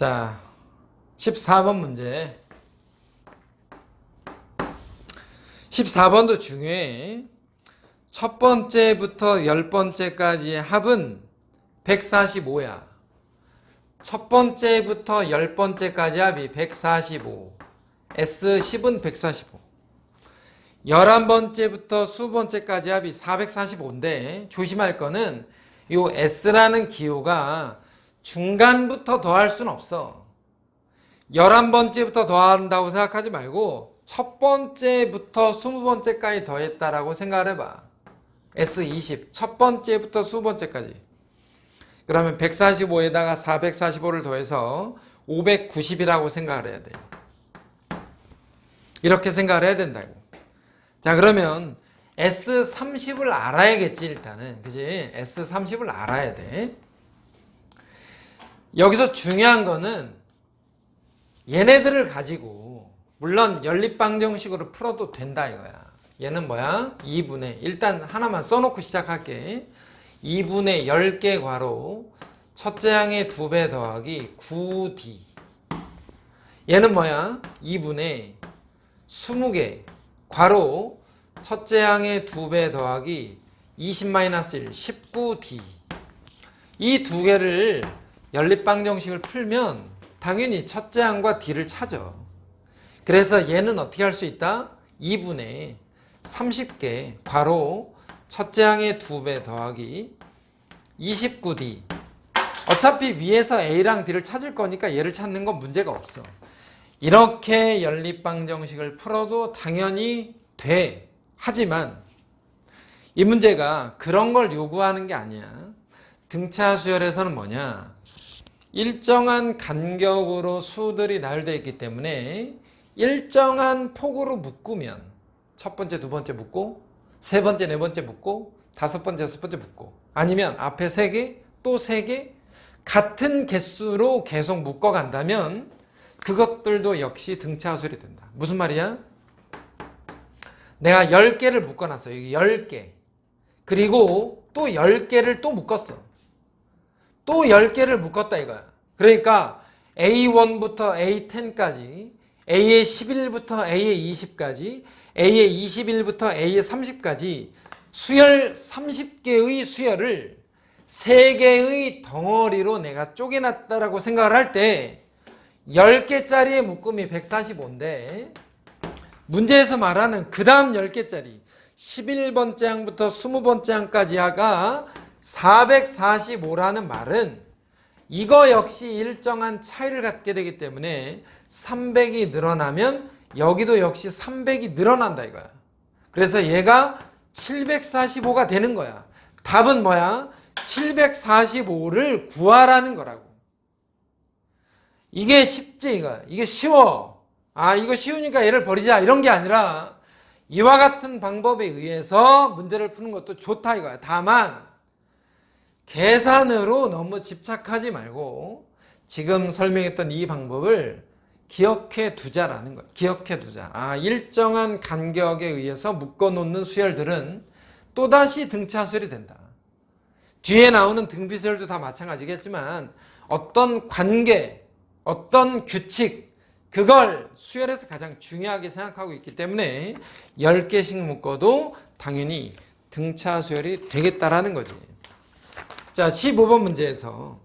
자, 14번 문제. 14번도 중요해. 첫 번째부터 10번째까지의 합은 145야. 첫 번째부터 10번째까지 합이 145. S10은 145. 11번째부터 20번째까지 합이 445인데 조심할 거는 이 S라는 기호가 중간부터 더할 수는 없어. 11번째부터 더한다고 생각하지 말고 첫 번째부터 20번째까지 더했다라고 생각을 해봐. S20 첫 번째부터 20번째까지. 그러면 145에다가 445를 더해서 590이라고 생각을 해야 돼. 이렇게 생각을 해야 된다고. 자, 그러면 S30을 알아야겠지 일단은. 그지? S30을 알아야 돼. 여기서 중요한 거는 얘네들을 가지고 물론 연립방정식으로 풀어도 된다 이거야. 얘는 뭐야? 2분의 일단 하나만 써놓고 시작할게. 2분의 10개 괄호 첫째 항의 2배 더하기 9D. 얘는 뭐야? 2분의 20개 괄호 첫째 항의 2배 더하기 20-1 19D. 이 두 개를 연립방정식을 풀면 당연히 첫째 항과 D를 찾아. 그래서 얘는 어떻게 할 수 있다? 2분의 30개 괄호 첫째 항의 2배 더하기 29D. 어차피 위에서 A랑 D를 찾을 거니까 얘를 찾는 건 문제가 없어. 이렇게 연립방정식을 풀어도 당연히 돼. 하지만 이 문제가 그런 걸 요구하는 게 아니야. 등차 수열에서는 뭐냐? 일정한 간격으로 수들이 나열되어 있기 때문에 일정한 폭으로 묶으면 첫 번째, 두 번째 묶고 세 번째, 네 번째 묶고 다섯 번째, 여섯 번째 묶고 아니면 앞에 세 개, 또 세 개 같은 개수로 계속 묶어간다면 그것들도 역시 등차수열이 된다. 무슨 말이야? 내가 10개를 묶어놨어. 여기 10개. 그리고 또 10개를 또 묶었어. 또 10개를 묶었다 이거야. 그러니까 A1부터 A10까지, A의 11부터 A의 20까지, A의 21부터 A의 30까지 수열 30개의 수열을 3개의 덩어리로 내가 쪼개놨다라고 생각을 할 때 10개짜리의 묶음이 145인데 문제에서 말하는 그 다음 10개짜리 11번째 항부터 20번째 항까지 하가 445라는 말은 이거 역시 일정한 차이를 갖게 되기 때문에 300이 늘어나면 여기도 역시 300이 늘어난다 이거야. 그래서 얘가 745가 되는 거야. 답은 뭐야? 745를 구하라는 거라고. 이게 쉽지 이거. 이게 쉬워. 아 이거 쉬우니까 얘를 버리자 이런 게 아니라 이와 같은 방법에 의해서 문제를 푸는 것도 좋다 이거야. 다만 계산으로 너무 집착하지 말고 지금 설명했던 이 방법을 기억해 두자라는 거야. 기억해 두자. 아, 일정한 간격에 의해서 묶어놓는 수열들은 또다시 등차 수열이 된다. 뒤에 나오는 등비 수열도 다 마찬가지겠지만 어떤 관계, 어떤 규칙 그걸 수열에서 가장 중요하게 생각하고 있기 때문에 10개씩 묶어도 당연히 등차 수열이 되겠다라는 거지. 자, 15번 문제에서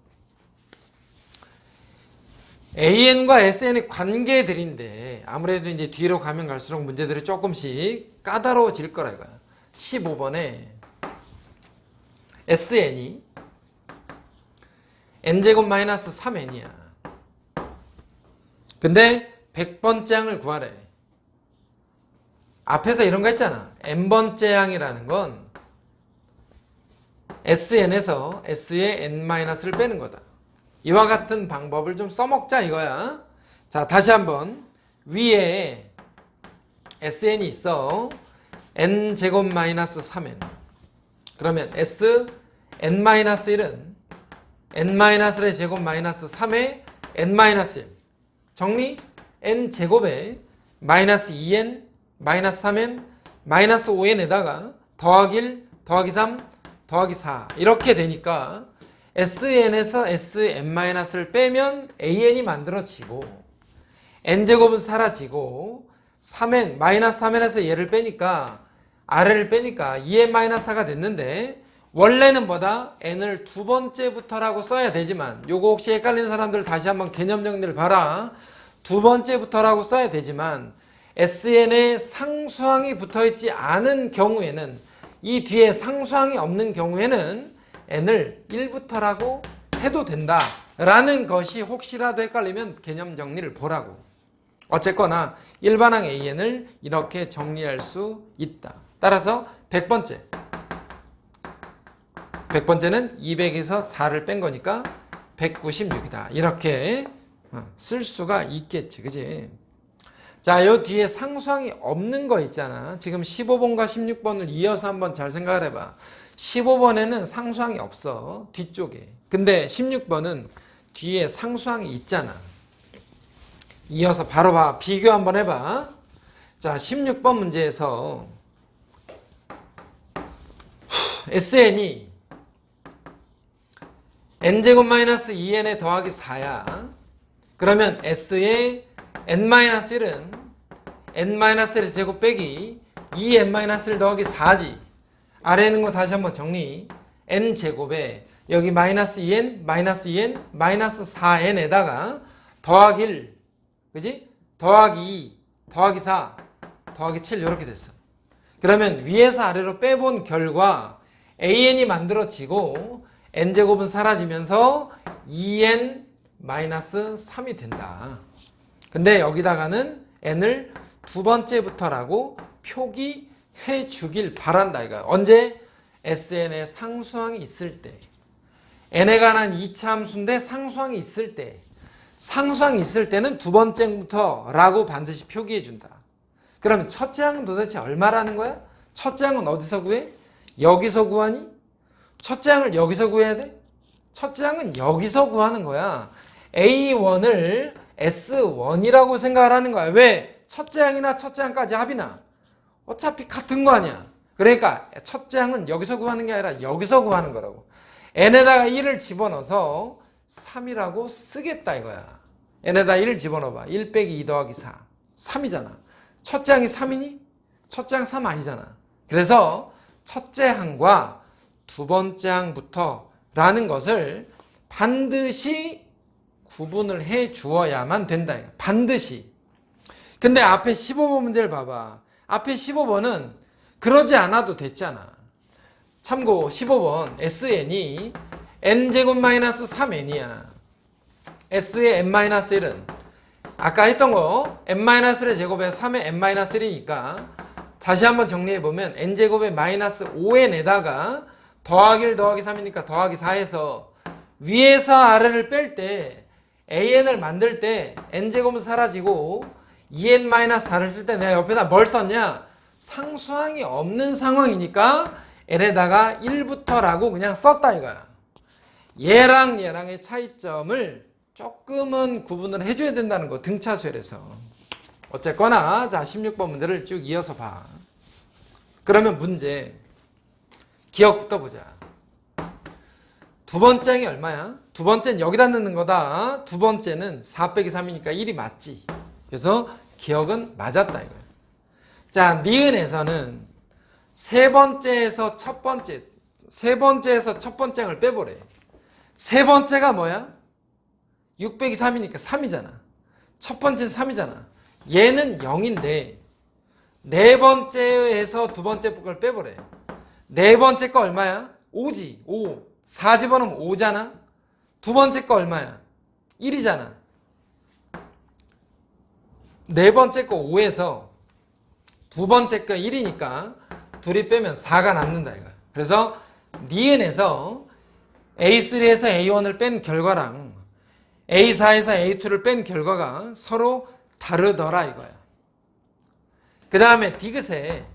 AN과 SN의 관계들인데 아무래도 이제 뒤로 가면 갈수록 문제들이 조금씩 까다로워질 거라 이거야. 15번에 SN이 n제곱 마이너스 3n이야. 근데 100번째 항을 구하래. 앞에서 이런 거 했잖아. n번째 항이라는 건 SN에서 S의 n-를 빼는 거다. 이와 같은 방법을 좀 써먹자 이거야. 자, 다시 한번 위에 SN이 있어. n제곱 마이너스 3n. 그러면 S n-1은 n-의 제곱 마이너스 3의 n-1. 정리? n제곱에 마이너스 2n, 마이너스 3n, 마이너스 5n에다가 더하기 1, 더하기 3, 더하기 4 이렇게 되니까 SN에서 Sn-를 빼면 AN이 만들어지고 N제곱은 사라지고 3N, 마이너스 3N에서 얘를 빼니까 아래를 빼니까 2N-4가 됐는데 원래는 뭐다? N을 두 번째부터라고 써야 되지만 요거 혹시 헷갈리는 사람들 다시 한번 개념 정리를 봐라. 두 번째부터라고 써야 되지만 SN에 상수항이 붙어있지 않은 경우에는 이 뒤에 상수항이 없는 경우에는 N을 1부터라고 해도 된다 라는 것이 혹시라도 헷갈리면 개념 정리를 보라고. 어쨌거나 일반항 AN을 이렇게 정리할 수 있다. 따라서 100번째 100번째는 200에서 4를 뺀 거니까 196이다. 이렇게 쓸 수가 있겠지. 그지? 자, 요 뒤에 상수항이 없는 거 있잖아. 지금 15번과 16번을 이어서 한번 잘 생각을 해봐. 15번에는 상수항이 없어. 뒤쪽에. 근데 16번은 뒤에 상수항이 있잖아. 이어서 바로 봐. 비교 한번 해봐. 자, 16번 문제에서 SN이 n제곱 마이너스 2n에 더하기 4야. 그러면 S의 n-1은 n-1의 제곱 빼기 2n-1을 더하기 4지. 아래 있는 거 다시 한번 정리. n제곱에 여기 마이너스 2n, 마이너스 2n, 마이너스 4n에다가 더하기 1, 그지? 더하기 2, 더하기 4, 더하기 7 이렇게 됐어. 그러면 위에서 아래로 빼본 결과 an이 만들어지고 n제곱은 사라지면서 2n-3이 된다. 근데 여기다가는 n을 두 번째부터라고 표기해 주길 바란다. 이거 언제? SN에 상수항이 있을 때. n에 관한 2차 함수인데 상수항이 있을 때. 상수항이 있을 때는 두 번째부터 라고 반드시 표기해 준다. 그러면 첫째 항은 도대체 얼마라는 거야? 첫째 항은 어디서 구해? 여기서 구하니? 첫째 항을 여기서 구해야 돼? 첫째 항은 여기서 구하는 거야. A1을 S1이라고 생각을 하는 거야. 왜? 첫째 항이나 첫째 항까지 합이나? 어차피 같은 거 아니야. 그러니까 첫째 항은 여기서 구하는 게 아니라 여기서 구하는 거라고. n에다가 1을 집어넣어서 3이라고 쓰겠다 이거야. n에다 1을 집어넣어봐. 1 빼기 2 더하기 4. 3이잖아. 첫째 항이 3이니? 첫째 항 3 아니잖아. 그래서 첫째 항과 두 번째 항부터 라는 것을 반드시 구분을 해 주어야만 된다. 반드시. 근데 앞에 15번 문제를 봐봐. 앞에 15번은 그러지 않아도 됐잖아. 참고 15번 SN이 n제곱 마이너스 3n이야. S의 n-1은 아까 했던 거 n-의 제곱에 3의 n-1이니까 다시 한번 정리해보면 n제곱에 마이너스 5n에다가 더하기 1 더하기 3이니까 더하기 4에서 위에서 아래를 뺄 때 an을 만들 때 n제곱은 사라지고 2n-4를 쓸 때 내가 옆에다 뭘 썼냐? 상수항이 없는 상황이니까 n에다가 1부터라고 그냥 썼다 이거야. 얘랑 얘랑의 차이점을 조금은 구분을 해줘야 된다는 거 등차수열에서. 어쨌거나 자 16번 문제를 쭉 이어서 봐. 그러면 문제 기억부터 보자. 두 번째 항이 얼마야? 두 번째는 여기다 넣는 거다. 두 번째는 4 빼기 3이니까 1이 맞지. 그래서 기억은 맞았다 이거야. 자, 니은에서는 세 번째에서 첫 번째 항을 빼보래. 세 번째가 뭐야? 6 빼기 3이니까 3이잖아. 첫 번째는 3이잖아. 얘는 0인데 네 번째에서 두 번째 걸 빼보래. 네 번째 거 얼마야? 5지. 5. 4 집어넣으면 5잖아. 두 번째 거 얼마야? 1이잖아. 네 번째 거 5에서 두 번째 거 1이니까 둘이 빼면 4가 남는다 이거야. 그래서 니은에서 A3에서 A1을 뺀 결과랑 A4에서 A2를 뺀 결과가 서로 다르더라 이거야. 그 다음에 디귿에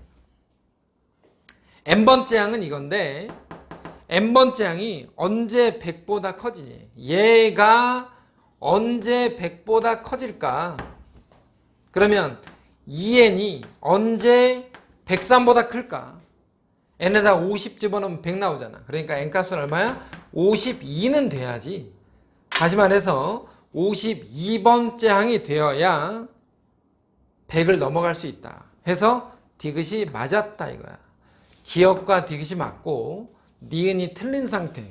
n번째 항은 이건데 n번째 항이 언제 100보다 커지니? 얘가 언제 100보다 커질까? 그러면 2n이 언제 103보다 클까? n에다 50 집어넣으면 100 나오잖아. 그러니까 n값은 얼마야? 52는 돼야지. 다시 말해서 52번째 항이 되어야 100을 넘어갈 수 있다 해서 디귿이 맞았다 이거야. 기억과 디귿이 맞고 니은이 틀린 상태.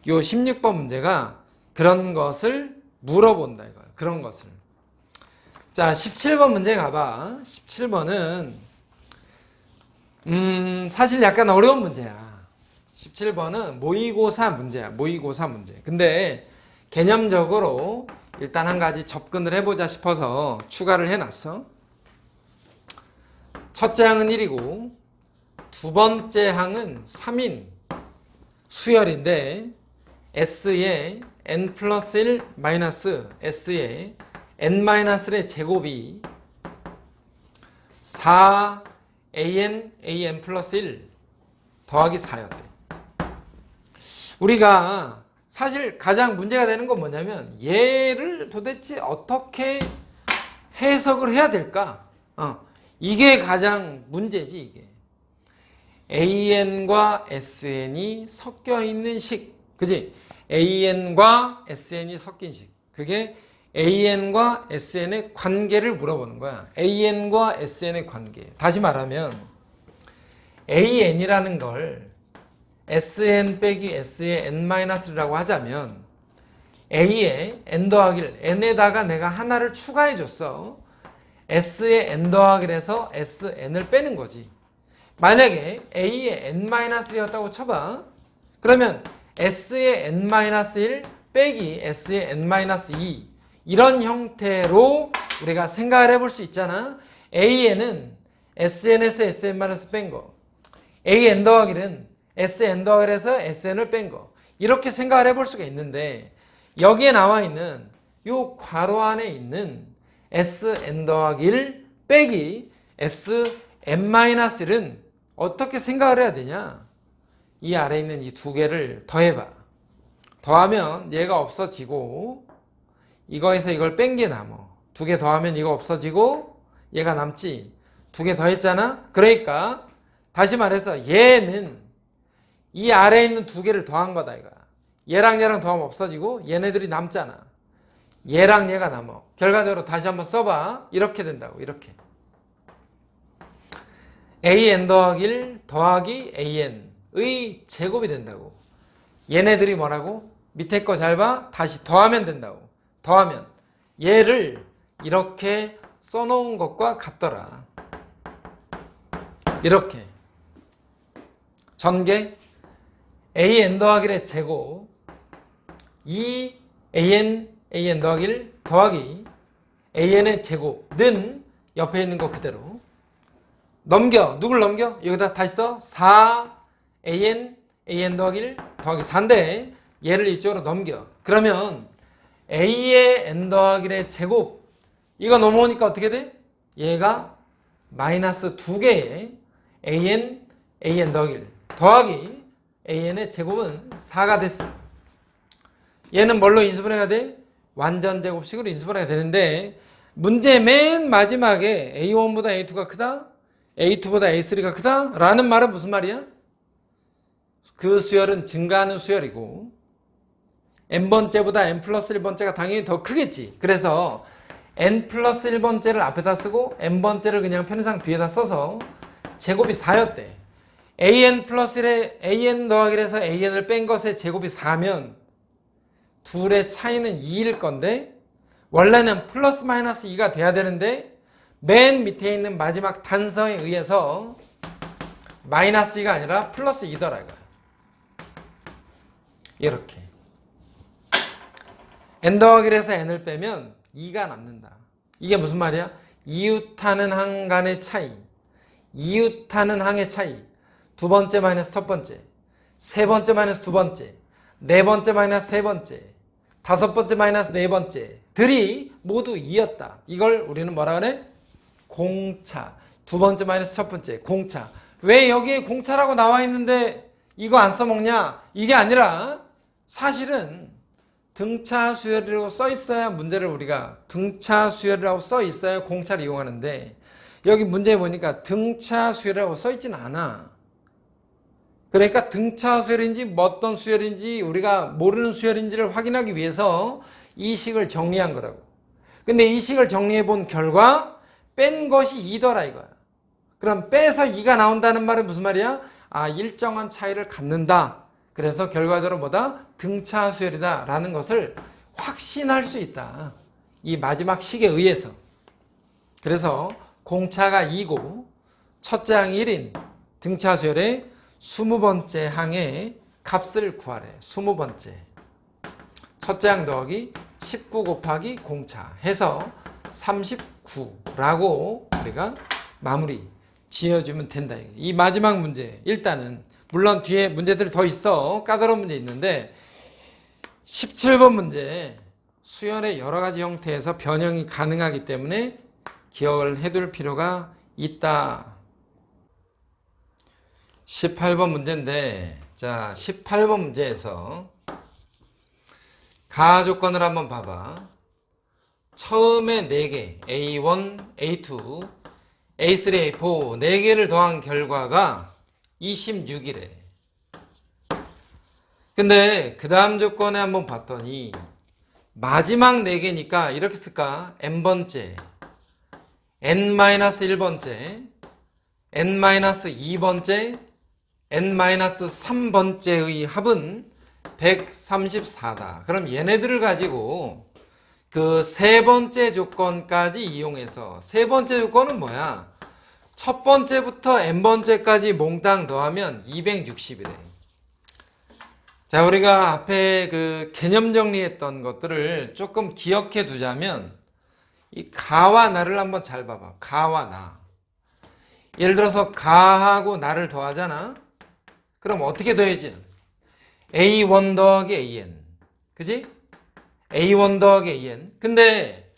요 16번 문제가 그런 것을 물어본다 이거야. 그런 것을. 자, 17번 문제 가봐. 17번은 사실 약간 어려운 문제야. 17번은 모의고사 문제야. 모의고사 문제. 근데 개념적으로 일단 한 가지 접근을 해보자 싶어서 추가를 해놨어. 첫째 항은 1이고 두 번째 항은 3인 수열인데 S의 n 플러스 1 마이너스 S의 n-1의 제곱이 4an 플러스 1 더하기 4였대. 우리가 사실 가장 문제가 되는 건 뭐냐면 얘를 도대체 어떻게 해석을 해야 될까? 이게 가장 문제지 이게. an과 sn이 섞여 있는 식. 그지? an과 sn이 섞인 식. 그게 an과 sn의 관계를 물어보는 거야. an과 sn의 관계. 다시 말하면 an이라는 걸 sn 빼기 s의 n-1이라고 하자면 a에 n 더하기 1, n에다가 내가 하나를 추가해 줬어. s의 n 더하기 1에서 sn을 빼는 거지. 만약에 a의 n-1이었다고 쳐봐. 그러면 s의 n-1 빼기 s의 n-2 이런 형태로 우리가 생각을 해볼 수 있잖아. an은 sn에서 sn- 뺀 거, an 더하기 1은 sn 더하기 1에서 sn을 뺀 거, 이렇게 생각을 해볼 수가 있는데 여기에 나와 있는 요 괄호 안에 있는 sn 더하기 1 빼기 sn-1은 어떻게 생각을 해야 되냐? 이 아래에 있는 이 두 개를 더해봐. 더하면 얘가 없어지고 이거에서 이걸 뺀 게 남어. 두 개 더하면 이거 없어지고 얘가 남지. 두 개 더했잖아? 그러니까 다시 말해서 얘는 이 아래에 있는 두 개를 더한 거다 이거야. 얘랑 얘랑 더하면 없어지고 얘네들이 남잖아. 얘랑 얘가 남어. 결과적으로 다시 한번 써봐. 이렇게 된다고. 이렇게 an 더하기 1 더하기 an의 제곱이 된다고. 얘네들이 뭐라고? 밑에 거 잘 봐. 다시 더하면 된다고. 더하면 얘를 이렇게 써놓은 것과 같더라. 이렇게 전개 an 더하기 1의 제곱 2an 더하기 1 더하기 an의 제곱는 옆에 있는 거 그대로 넘겨. 누굴 넘겨? 여기다 다시 써. 4an 더하기 1 더하기 4인데 얘를 이쪽으로 넘겨. 그러면 a의 n 더하기 1의 제곱 이거 넘어오니까 어떻게 돼? 얘가 마이너스 2개의 an 더하기 1 더하기 an의 제곱은 4가 됐어. 얘는 뭘로 인수분 해야 돼? 완전제곱식으로 인수분 해야 되는데 문제 맨 마지막에 a1보다 a2가 크다? a2보다 a3가 크다? 라는 말은 무슨 말이야? 그 수열은 증가하는 수열이고 n번째보다 n 플러스 1번째가 당연히 더 크겠지. 그래서 n 플러스 1번째를 앞에다 쓰고 n번째를 그냥 편의상 뒤에다 써서 제곱이 4였대. an 플러스 1에 an 더하기 1에서 an을 뺀 것의 제곱이 4면 둘의 차이는 2일 건데 원래는 플러스 마이너스 2가 돼야 되는데 맨 밑에 있는 마지막 단서에 의해서 마이너스 2가 아니라 플러스 2더라 이거야. 이렇게 n 더하기 1에서 n을 빼면 2가 남는다. 이게 무슨 말이야? 이웃하는 항 간의 차이, 이웃하는 항의 차이, 두 번째 마이너스 첫 번째, 세 번째 마이너스 두 번째, 네 번째 마이너스 세 번째, 다섯 번째 마이너스 네 번째 들이 모두 2였다. 이걸 우리는 뭐라 그래? 공차. 두 번째 마이너스 첫 번째 공차. 왜 여기에 공차라고 나와 있는데 이거 안 써먹냐? 이게 아니라 사실은 등차 수열이라고 써 있어야 문제를 우리가 등차 수열이라고 써 있어야 공차를 이용하는데 여기 문제에 보니까 등차 수열이라고 써 있진 않아. 그러니까 등차 수열인지 뭐 어떤 수열인지 우리가 모르는 수열인지를 확인하기 위해서 이 식을 정리한 거라고. 근데 이 식을 정리해 본 결과 뺀 것이 2더라 이거야. 그럼 빼서 2가 나온다는 말은 무슨 말이야? 아, 일정한 차이를 갖는다. 그래서 결과적으로 뭐다? 등차 수열이다 라는 것을 확신할 수 있다. 이 마지막 식에 의해서. 그래서 공차가 2고 첫째 항이 1인 등차 수열의 20번째 항의 값을 구하래. 20번째. 첫째 항 더하기 19 곱하기 공차 해서 39라고 우리가 마무리 지어주면 된다. 이 마지막 문제 일단은 물론 뒤에 문제들이 더 있어. 까다로운 문제 있는데 17번 문제 수열의 여러 가지 형태에서 변형이 가능하기 때문에 기억을 해둘 필요가 있다. 18번 문제인데 자 18번 문제에서 가하 조건을 한번 봐봐. 처음에 4개 A1, A2, A3, A4 4개를 더한 결과가 26이래. 근데 그 다음 조건에 한번 봤더니 마지막 4개니까 이렇게 쓸까? n번째, n-1번째, n-2번째, n-3번째의 합은 134다. 그럼 얘네들을 가지고 그 세 번째 조건까지 이용해서 세 번째 조건은 뭐야? 첫 번째부터 n번째까지 몽땅 더하면 260이래. 자, 우리가 앞에 그 개념 정리했던 것들을 조금 기억해 두자면 이 가와 나를 한번 잘 봐봐. 가와 나. 예를 들어서 가하고 나를 더하잖아. 그럼 어떻게 더해지? A1 더하기 AN. 그지? A1 더하기 AN. 근데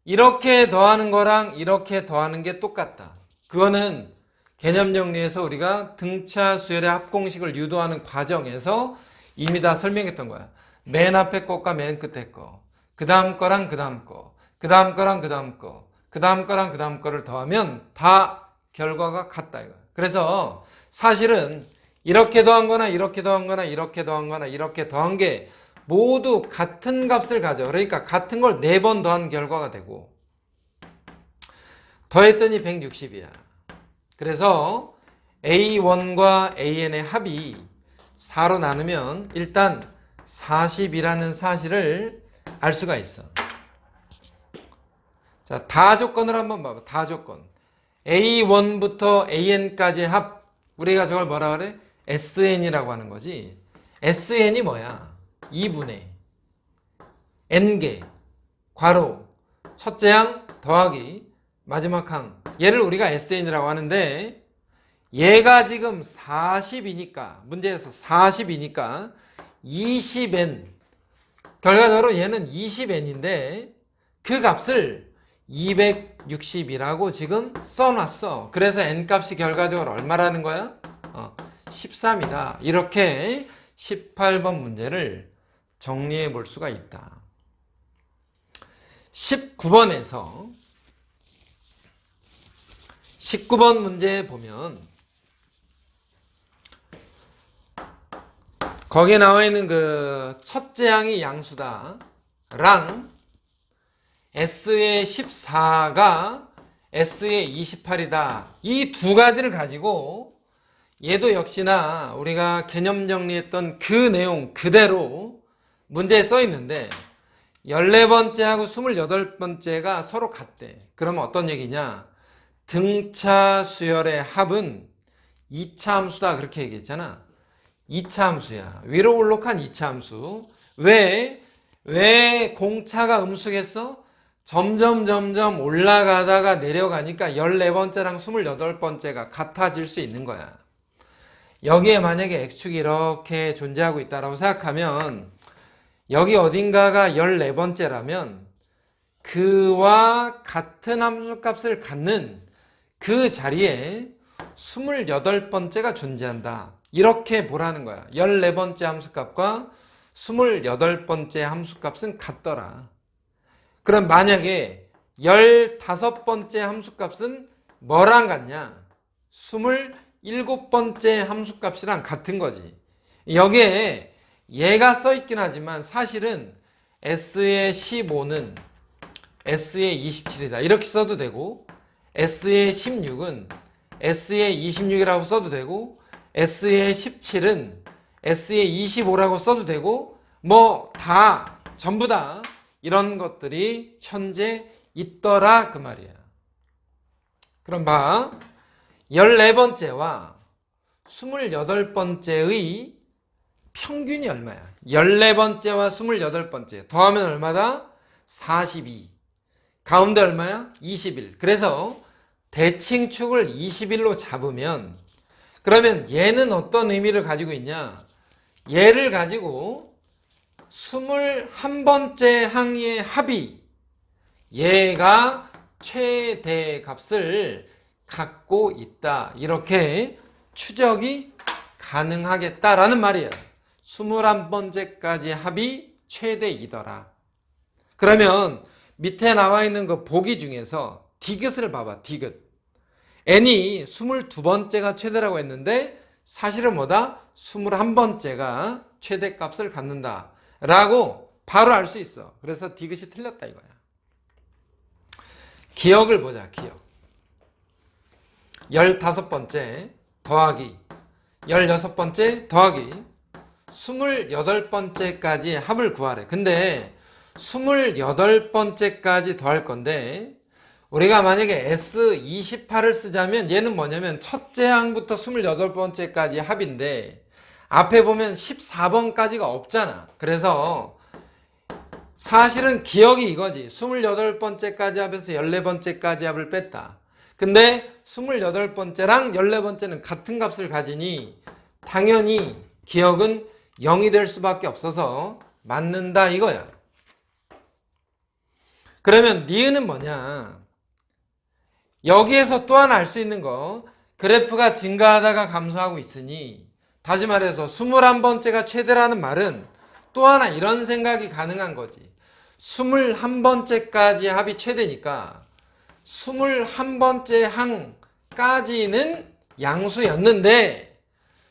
이렇게 더하는 거랑 이렇게 더하는 게 똑같다. 그거는 개념 정리에서 우리가 등차 수열의 합공식을 유도하는 과정에서 이미 다 설명했던 거야. 맨 앞에 것과 맨 끝에 거, 그 다음 거랑 그 다음 거, 그 다음 거랑 그 다음 거, 그 다음 거랑 그 다음 거를 더하면 다 결과가 같다 이거야. 그래서 사실은 이렇게 더한 거나 이렇게 더한 거나 이렇게 더한 거나 이렇게 더한 게 모두 같은 값을 가져. 그러니까 같은 걸 4번 더한 결과가 되고 더했더니 160이야. 그래서 A1과 AN의 합이 4로 나누면 일단 40이라는 사실을 알 수가 있어. 자, 다 조건을 한번 봐봐. 다 조건. A1부터 AN까지의 합. 우리가 저걸 뭐라 그래? SN이라고 하는 거지. SN이 뭐야? 2분의 N개 괄호 첫째 항 더하기 마지막 항. 얘를 우리가 SN이라고 하는데 얘가 지금 40이니까 문제에서 40이니까 20N 결과적으로 얘는 20N인데 그 값을 260이라고 지금 써놨어. 그래서 N값이 결과적으로 얼마라는 거야? 13이다. 이렇게 18번 문제를 정리해 볼 수가 있다. 19번에서 19번 문제 보면 거기에 나와 있는 그 첫째 항이 양수다 랑 S의 14가 S의 28이다. 이 두 가지를 가지고 얘도 역시나 우리가 개념 정리했던 그 내용 그대로 문제에 써 있는데 14번째하고 28번째가 서로 같대. 그러면 어떤 얘기냐? 등차 수열의 합은 2차 함수다. 그렇게 얘기했잖아. 2차 함수야. 위로 올록한 2차 함수. 왜 공차가 음수겠어? 점점 올라가다가 내려가니까 14번째랑 28번째가 같아질 수 있는 거야. 여기에 만약에 x축이 이렇게 존재하고 있다고 생각하면 여기 어딘가가 14번째라면 그와 같은 함수값을 갖는 그 자리에 28번째가 존재한다. 이렇게 보라는 거야. 14번째 함수값과 28번째 함수값은 같더라. 그럼 만약에 15번째 함수값은 뭐랑 같냐? 7번째 함수값이랑 같은 거지. 여기에 얘가 써있긴 하지만 사실은 S의 15는 S의 27이다. 이렇게 써도 되고, S의 16은 S의 26이라고 써도 되고, S의 17은 S의 25라고 써도 되고, 뭐 다 전부 다 이런 것들이 현재 있더라 그 말이야. 그럼 봐. 14번째와 28번째의 평균이 얼마야? 14번째와 28번째 더하면 얼마다? 42. 가운데 얼마야? 21. 그래서 대칭축을 21로 잡으면, 그러면 얘는 어떤 의미를 가지고 있냐? 얘를 가지고 21번째 항의 합이 얘가 최대값을 갖고 있다. 이렇게 추적이 가능하겠다라는 말이에요. 21번째까지 합이 최대이더라. 그러면 밑에 나와 있는 그 보기 중에서 디귿을 봐봐. 디귿. n이 22번째가 최대라고 했는데 사실은 뭐다? 21번째가 최대값을 갖는다 라고 바로 알 수 있어. 그래서 디귿이 틀렸다 이거야. 기억을 보자. 기억. 15번째 더하기 16번째 더하기 28번째까지 합을 구하래. 근데 28번째까지 더할 건데 우리가 만약에 S28을 쓰자면 얘는 뭐냐면 첫째 항부터 28번째까지 합인데 앞에 보면 14번까지가 없잖아. 그래서 사실은 기억이 이거지. 28번째까지 합에서 14번째까지 합을 뺐다. 근데 28번째랑 14번째는 같은 값을 가지니 당연히 기억은 0이 될 수밖에 없어서 맞는다 이거야. 그러면 니은은 뭐냐? 여기에서 또 하나 알 수 있는 거, 그래프가 증가하다가 감소하고 있으니 다시 말해서 21번째가 최대라는 말은 또 하나 이런 생각이 가능한 거지. 21번째까지 합이 최대니까 21번째 항까지는 양수였는데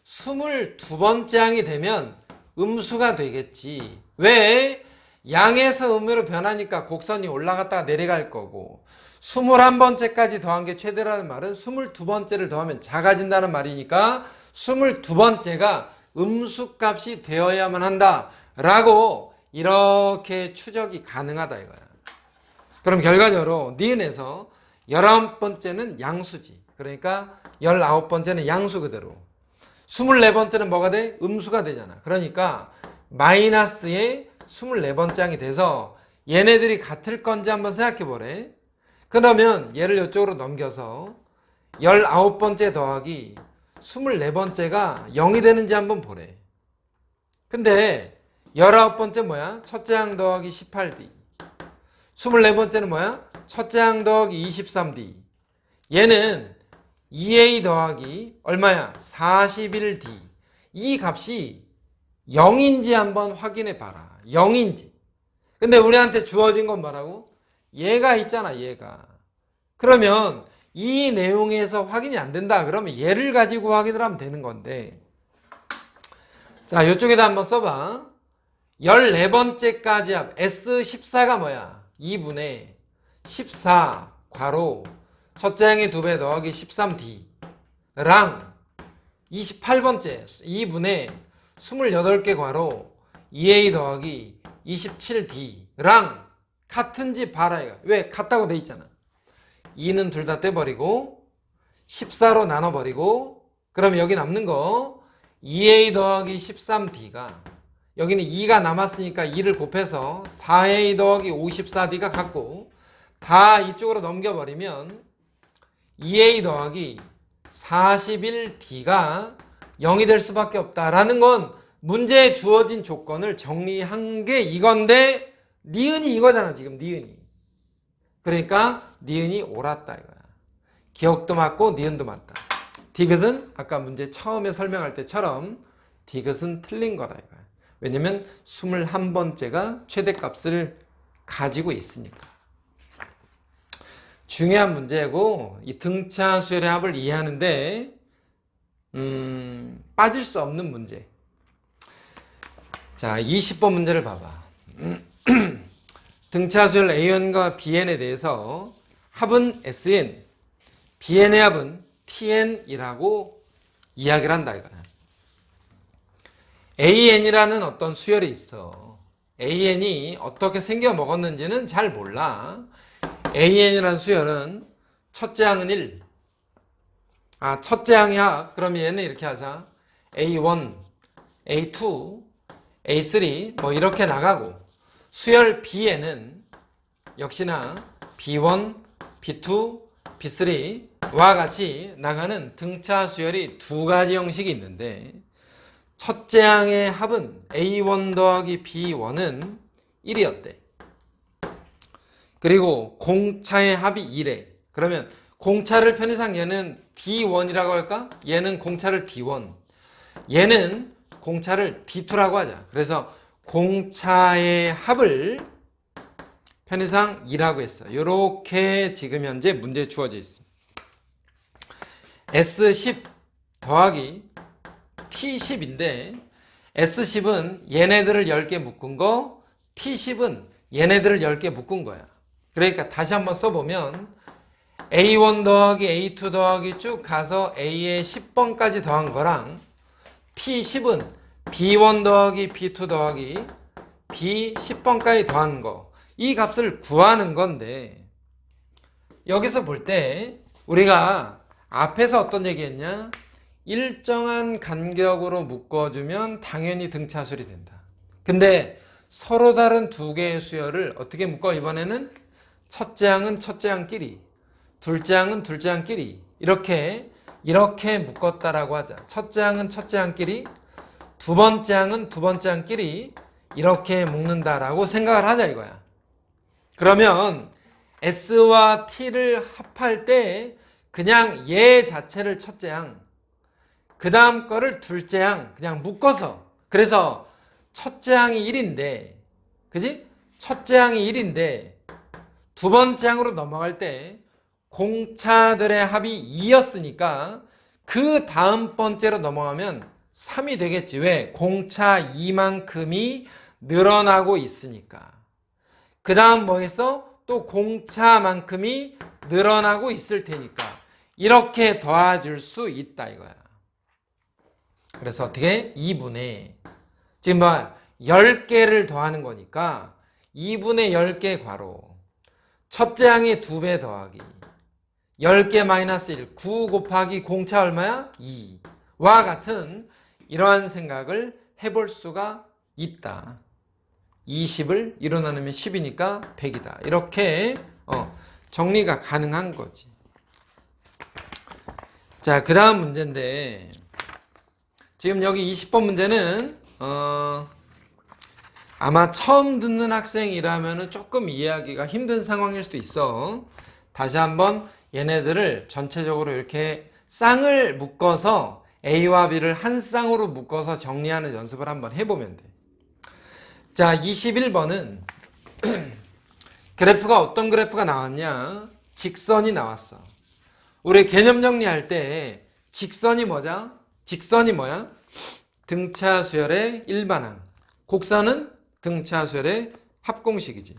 22번째 항이 되면 음수가 되겠지. 왜? 양에서 음으로 변하니까 곡선이 올라갔다가 내려갈 거고 21번째까지 더한 게 최대라는 말은 22번째를 더하면 작아진다는 말이니까 22번째가 음수값이 되어야만 한다 라고 이렇게 추적이 가능하다 이거야. 그럼 결과적으로 니은에서 19번째는 양수지. 그러니까 19번째는 양수 그대로. 24번째는 뭐가 돼? 음수가 되잖아. 그러니까 마이너스의 24번째 항이 돼서 얘네들이 같을 건지 한번 생각해 보래. 그러면 얘를 이쪽으로 넘겨서 19번째 더하기 24번째가 0이 되는지 한번 보래. 근데 19번째 뭐야? 첫째 항 더하기 18D. 24번째는 뭐야? 첫째 항 더하기 23D. 얘는 2A 더하기 얼마야? 41D. 이 값이 0인지 한번 확인해 봐라. 0인지. 근데 우리한테 주어진 건 뭐라고? 얘가 있잖아, 얘가. 그러면 이 내용에서 확인이 안 된다. 그러면 얘를 가지고 확인을 하면 되는 건데. 자, 이쪽에다 한번 써봐. 14번째까지 합. S14가 뭐야? 2분의 14 괄호 첫째 항의 2배 더하기 13D랑 28번째 2분의 28개 괄호 2A 더하기 27D랑 같은지 봐라 이거. 왜? 같다고 돼 있잖아. 2는 둘 다 떼버리고 14로 나눠버리고 그럼 여기 남는 거 2A 더하기 13D가 여기는 2가 남았으니까 2를 곱해서 4A 더하기 54D가 같고 다 이쪽으로 넘겨버리면 2A 더하기 41D가 0이 될 수밖에 없다라는 건 문제에 주어진 조건을 정리한 게 이건데 니은이 이거잖아 지금 니은이. 그러니까 니은이 옳았다 이거야. 기억도 맞고 니은도 맞다. 디귿은 아까 문제 처음에 설명할 때처럼 디귿은 틀린 거다 이거야. 왜냐면 21번째가 최대값을 가지고 있으니까. 중요한 문제고 이 등차 수열의 합을 이해하는데 빠질 수 없는 문제. 자, 20번 문제를 봐봐. 등차 수열 AN과 BN에 대해서 합은 SN, BN의 합은 TN이라고 이야기를 한다 이거야. AN이라는 어떤 수열이 있어. AN이 어떻게 생겨 먹었는지는 잘 몰라. AN이라는 수열은 첫째 항은 1. 첫째 항이 합. 그럼 얘는 이렇게 하자. A1, A2, A3 뭐 이렇게 나가고, 수열 B에는 역시나 B1, B2, B3와 같이 나가는 등차 수열이 두 가지 형식이 있는데, 첫째 항의 합은 A1 더하기 B1은 1이었대. 그리고 공차의 합이 2래. 그러면 공차를 편의상 얘는 B1이라고 할까? 얘는 공차를 B1. 얘는 공차를 B2라고 하자. 그래서 공차의 합을 편의상 2라고 했어. 이렇게 지금 현재 문제에 주어져 있어. S10 더하기 T10인데 S10은 얘네들을 10개 묶은 거, T10은 얘네들을 10개 묶은 거야. 그러니까 다시 한번 써보면 A1 더하기 A2 더하기 쭉 가서 A의 10번까지 더한 거랑 T10은 B1 더하기 B2 더하기 B 10번까지 더한 거, 이 값을 구하는 건데, 여기서 볼 때 우리가 앞에서 어떤 얘기했냐? 일정한 간격으로 묶어주면 당연히 등차수열이 된다. 근데 서로 다른 두 개의 수열을 어떻게 묶어? 이번에는 첫째 항은 첫째 항끼리, 둘째 항은 둘째 항끼리 이렇게 묶었다라고 하자. 첫째 항은 첫째 항끼리, 두 번째 항은 두 번째 항끼리 이렇게 묶는다라고 생각을 하자 이거야. 그러면 S와 T를 합할 때 그냥 얘 자체를 첫째 항, 그 다음 거를 둘째 항 그냥 묶어서, 그래서 첫째 항이 1인데, 그지? 첫째 항이 1인데 두 번째 항으로 넘어갈 때 공차들의 합이 2였으니까 그 다음 번째로 넘어가면 3이 되겠지. 왜? 공차 2만큼이 늘어나고 있으니까. 그 다음 뭐겠어? 또 공차만큼이 늘어나고 있을 테니까 이렇게 도와줄 수 있다 이거야. 그래서 어떻게? 2분의, 지금 뭐 10개를 더하는 거니까 2분의 10개 괄호, 첫째 항의 2배 더하기 10개 마이너스 1, 9 곱하기 공차 얼마야? 2와 같은 이러한 생각을 해볼 수가 있다. 20을 1로 나누면 10이니까 100이다. 이렇게 정리가 가능한 거지. 자, 그 다음 문제인데, 지금 여기 20번 문제는 아마 처음 듣는 학생이라면 조금 이해하기가 힘든 상황일 수도 있어. 다시 한번 얘네들을 전체적으로 이렇게 쌍을 묶어서 A와 B를 한 쌍으로 묶어서 정리하는 연습을 한번 해보면 돼. 자, 21번은 그래프가 어떤 그래프가 나왔냐? 직선이 나왔어. 우리 개념 정리할 때 직선이 뭐냐? 직선이 뭐야? 등차 수열의 일반항. 곡선은 등차 수열의 합공식이지.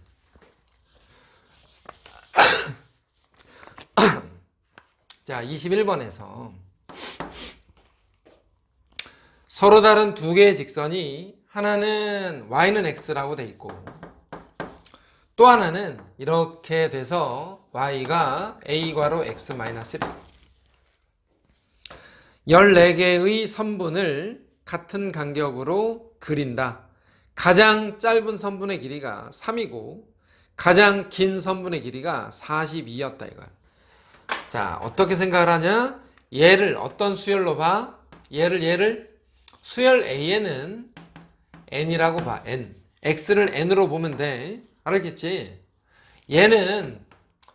자, 21번에서 서로 다른 두 개의 직선이, 하나는 y는 x라고 돼 있고 또 하나는 이렇게 돼서 y가 a괄호 x-1. 14개의 선분을 같은 간격으로 그린다. 가장 짧은 선분의 길이가 3이고 가장 긴 선분의 길이가 42였다 이거야. 자, 어떻게 생각을 하냐? 얘를 어떤 수열로 봐? 얘를 수열 A에는 n이라고 봐. n. x를 n으로 보면 돼. 알았겠지? 얘는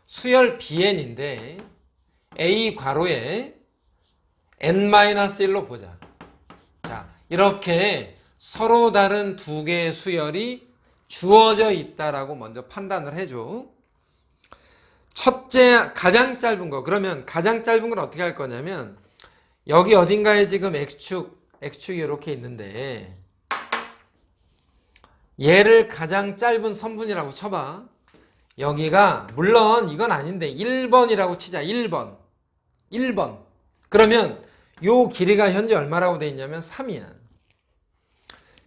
수열 bn인데 a 괄호에 n-1로 보자. 자, 이렇게 서로 다른 두 개의 수열이 주어져 있다라고 먼저 판단을 해줘. 첫째, 가장 짧은 거. 그러면 가장 짧은 걸 어떻게 할 거냐면 여기 어딘가에 지금 X축이 이렇게 있는데 얘를 가장 짧은 선분이라고 쳐봐. 여기가 물론 이건 아닌데 1번이라고 치자. 1번. 그러면 요 길이가 현재 얼마라고 돼 있냐면 3이야.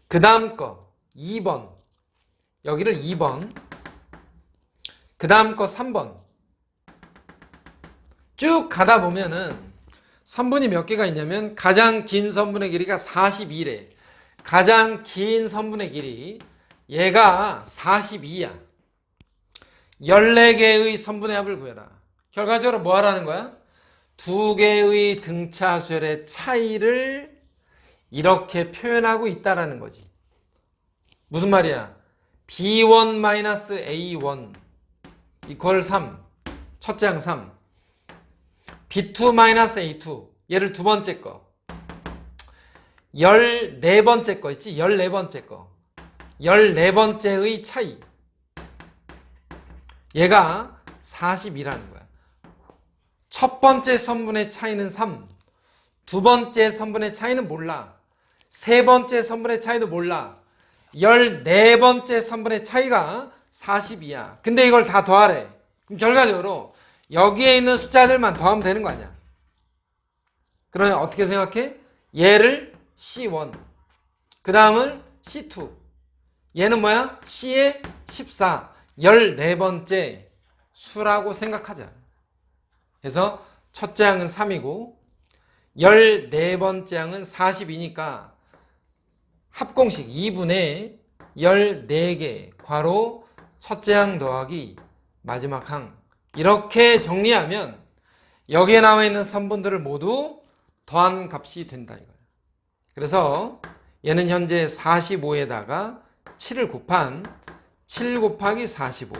그 다음 거 2번. 여기를 2번. 그 다음 거 3번. 쭉 가다 보면은 선분이 몇 개가 있냐면 가장 긴 선분의 길이가 42래. 가장 긴 선분의 길이 얘가 42야. 14개의 선분의 합을 구해라. 결과적으로 뭐 하라는 거야? 두 개의 등차수열의 차이를 이렇게 표현하고 있다라는 거지. 무슨 말이야? B1-A1 이퀄 3. 첫째 항 3. B2-A2 얘를 두 번째 거. 14번째 거 있지? 14번째 거. 14번째의 차이. 얘가 42라는 거야. 첫 번째 선분의 차이는 3. 두 번째 선분의 차이는 몰라. 세 번째 선분의 차이도 몰라. 14번째 선분의 차이가 42야. 근데 이걸 다 더하래. 그럼 결과적으로 여기에 있는 숫자들만 더하면 되는 거 아니야. 그러면 어떻게 생각해? 얘를 C1. 그 다음을 C2. 얘는 뭐야? C의 14. 14번째 수라고 생각하자. 그래서 첫째 항은 3이고 14번째 항은 42니까 합공식 2분의 14개 괄호 첫째 항 더하기 마지막 항 이렇게 정리하면 여기에 나와 있는 선분들을 모두 더한 값이 된다 이거야. 그래서 얘는 현재 45에다가 7을 곱한 7 곱하기 45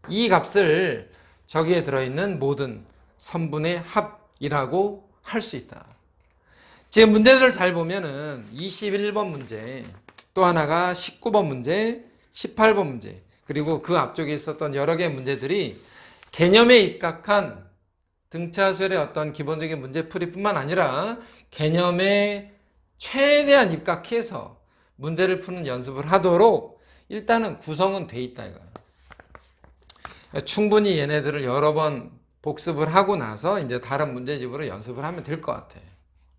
이 값을 저기에 들어있는 모든 선분의 합이라고 할 수 있다. 지금 문제들을 잘 보면은 21번 문제, 또 하나가 19번 문제, 18번 문제, 그리고 그 앞쪽에 있었던 여러 개의 문제들이 개념에 입각한 등차수열의 어떤 기본적인 문제풀이뿐만 아니라 개념에 최대한 입각해서 문제를 푸는 연습을 하도록 일단은 구성은 돼 있다 이거야. 충분히 얘네들을 여러 번 복습을 하고 나서 이제 다른 문제집으로 연습을 하면 될 것 같아.